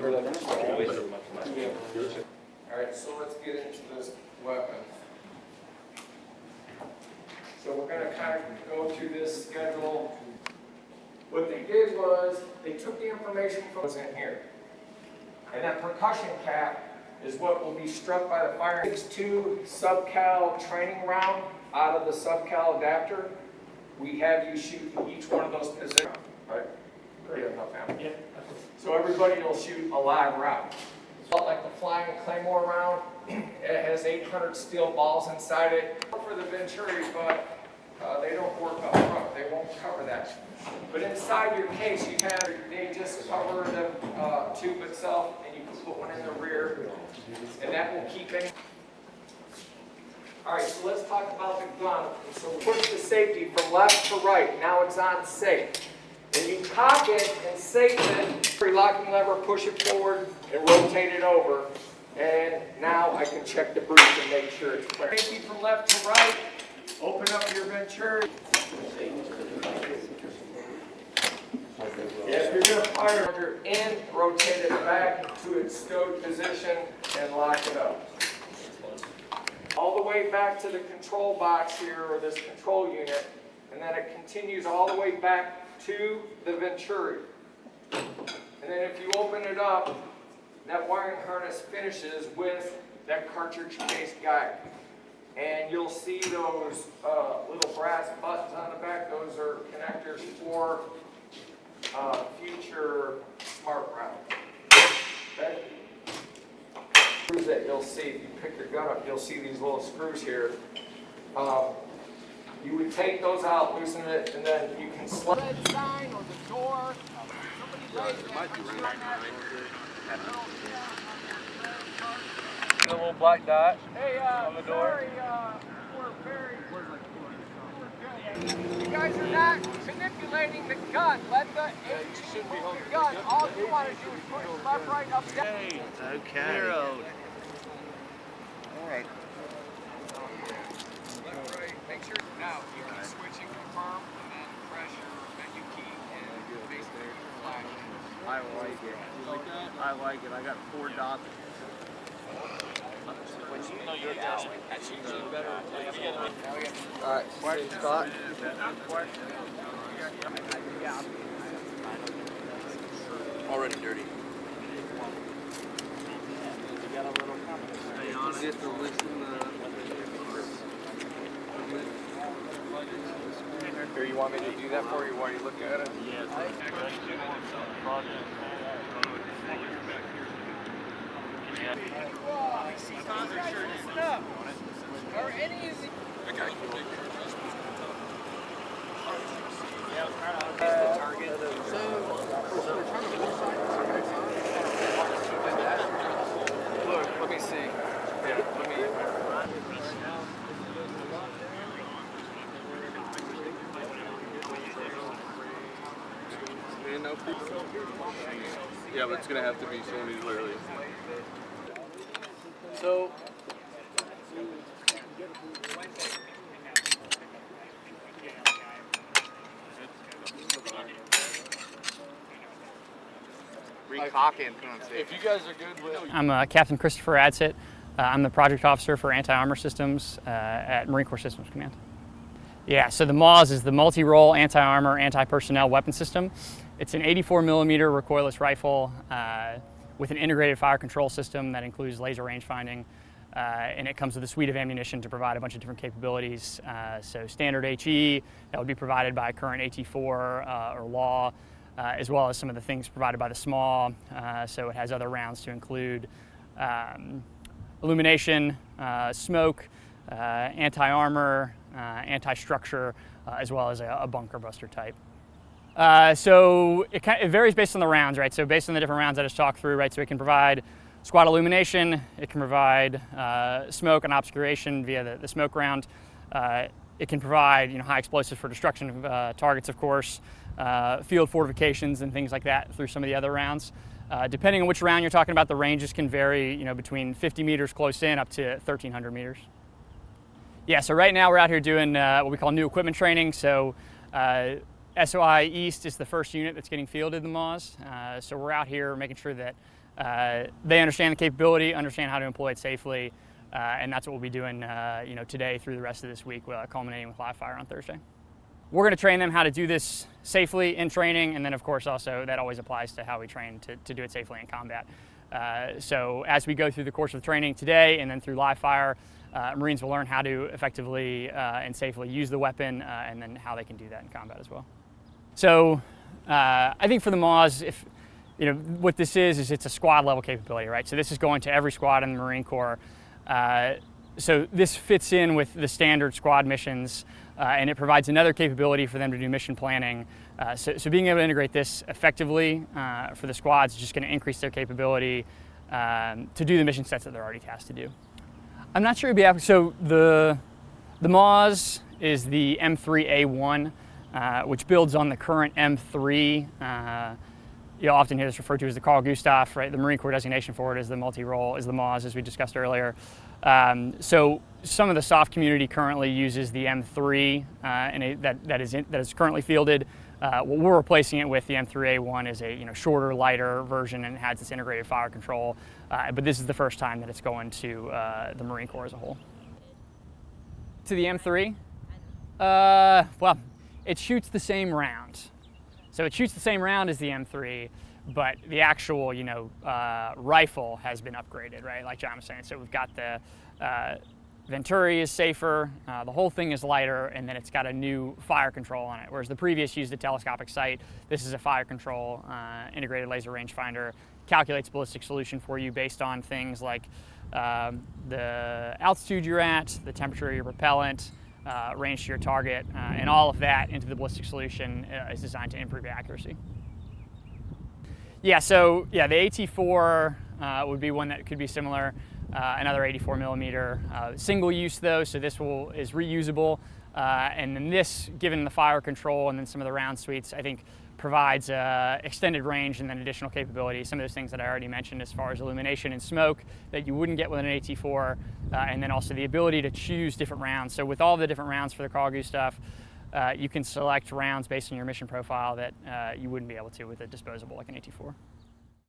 Alright, so let's get into this weapon. So we're going to kind of go through this schedule. What they did was, they took the information from what's in here. And that percussion cap is what will be struck by the fire. 6.2 sub-cal training round out of the sub-cal adapter. We have you shoot each one of those positions. Right? Great enough, man. Yeah. So everybody will shoot a live round. It's like the flying claymore round. It has 800 steel balls inside it. For the Venturi, but they don't work up front. They won't cover that. But inside your case, you have, they just cover the tube itself, and you can put one in the rear, and that will keep it. All right, so let's talk about the gun. So push the safety from left to right. Now it's on safe. Then you cock it and safe it. Locking lever, push it forward, and rotate it over. And now I can check the breech and make sure it's clear. Safety from left to right. Open up your Venturi. If you're going to fire in, rotate it back to its stowed position and lock it up. All the way back to the control box here, or this control unit, and then it continues all the way back to the Venturi. And then if you open it up, that wiring harness finishes with that cartridge-based guide. And you'll see those little brass buttons on the back. Those are connectors for future smart round. Okay? Screws that you'll see, if you pick your gun up, you'll see these little screws here. You would take those out, loosen it, and then you can slide the red sign or the door. The little black dot on the door. You guys are not manipulating the gun. Let the AT move the gun. All you want to do is push left, right, up, down. Okay. Zero. All right. Left, right. Make sure. Now you can switch and confirm, and then press your menu key and basically flash. I like it. You like that? I like it. I got 4 dots. Alright, question, Scott. Already dirty. Here, you want me to do that for you while you look at it? Yes. Or any of the... Okay. Look, let me see. Yeah, let me... Yeah, but it's gonna have to be somebody literally. So... If you guys are good with... I'm Captain Christopher Adsit. I'm the project officer for anti-armor systems at Marine Corps Systems Command. Yeah, so the MAAWS is the multi-role anti-armor, anti-personnel weapon system. It's an 84mm recoilless rifle with an integrated fire control system that includes laser range finding, and it comes with a suite of ammunition to provide a bunch of different capabilities. So standard HE, that would be provided by current AT4 or law, as well as some of the things provided by the SMAW. So it has other rounds to include illumination, smoke, anti-armor, anti-structure, as well as a bunker buster type. So it varies based on the rounds, right? So based on the different rounds I just talked through, right? So it can provide squad illumination, it can provide smoke and obscuration via the smoke round. It can provide high explosives for destruction of targets, of course, field fortifications and things like that through some of the other rounds. Depending on which round you're talking about, the ranges can vary, between 50 meters close in up to 1,300 meters. Yeah, so right now we're out here doing what we call new equipment training. So SOI East is the first unit that's getting fielded in the MAAWS. So we're out here making sure that They understand the capability, understand how to employ it safely, and that's what we'll be doing today through the rest of this week, culminating with live fire on Thursday. We're going to train them how to do this safely in training, and then of course also that always applies to how we train to do it safely in combat. So as we go through the course of training today and then through live fire, Marines will learn how to effectively and safely use the weapon, and then how they can do that in combat as well. So I think for the MAAWS, what this is it's a squad level capability, right? So this is going to every squad in the Marine Corps. So this fits in with the standard squad missions, and it provides another capability for them to do mission planning. So being able to integrate this effectively for the squads is just going to increase their capability to do the mission sets that they're already tasked to do. I'm not sure it'd be applicable. So the MAAWS is the M3 MAAWS, which builds on the current M3. You'll often hear this referred to as the Carl Gustaf, right? The Marine Corps designation for it is the multi-role, is the MAAWS, as we discussed earlier. So some of the SOF community currently uses the M3, and that is currently fielded. What we're replacing it with, the M3 MAAWS, is a shorter, lighter version, and it has this integrated fire control. But this is the first time that it's going to the Marine Corps as a whole. To the M3, well, it shoots the same round. So it shoots the same round as the M3, but the actual, rifle has been upgraded, right? Like John was saying. So we've got the Venturi is safer, the whole thing is lighter, and then it's got a new fire control on it. Whereas the previous used a telescopic sight, this is a fire control, integrated laser rangefinder, calculates ballistic solution for you based on things like the altitude you're at, the temperature of your propellant, range to your target, and all of that into the ballistic solution is designed to improve your accuracy. Yeah, so the AT4 would be one that could be similar, another 84 millimeter, single use though, so this is reusable, and then this, given the fire control and then some of the round suites, I think provides extended range and then additional capability. Some of those things that I already mentioned as far as illumination and smoke that you wouldn't get with an AT4, and then also the ability to choose different rounds. So with all the different rounds for the Carl Gustaf, you can select rounds based on your mission profile that you wouldn't be able to with a disposable like an AT4.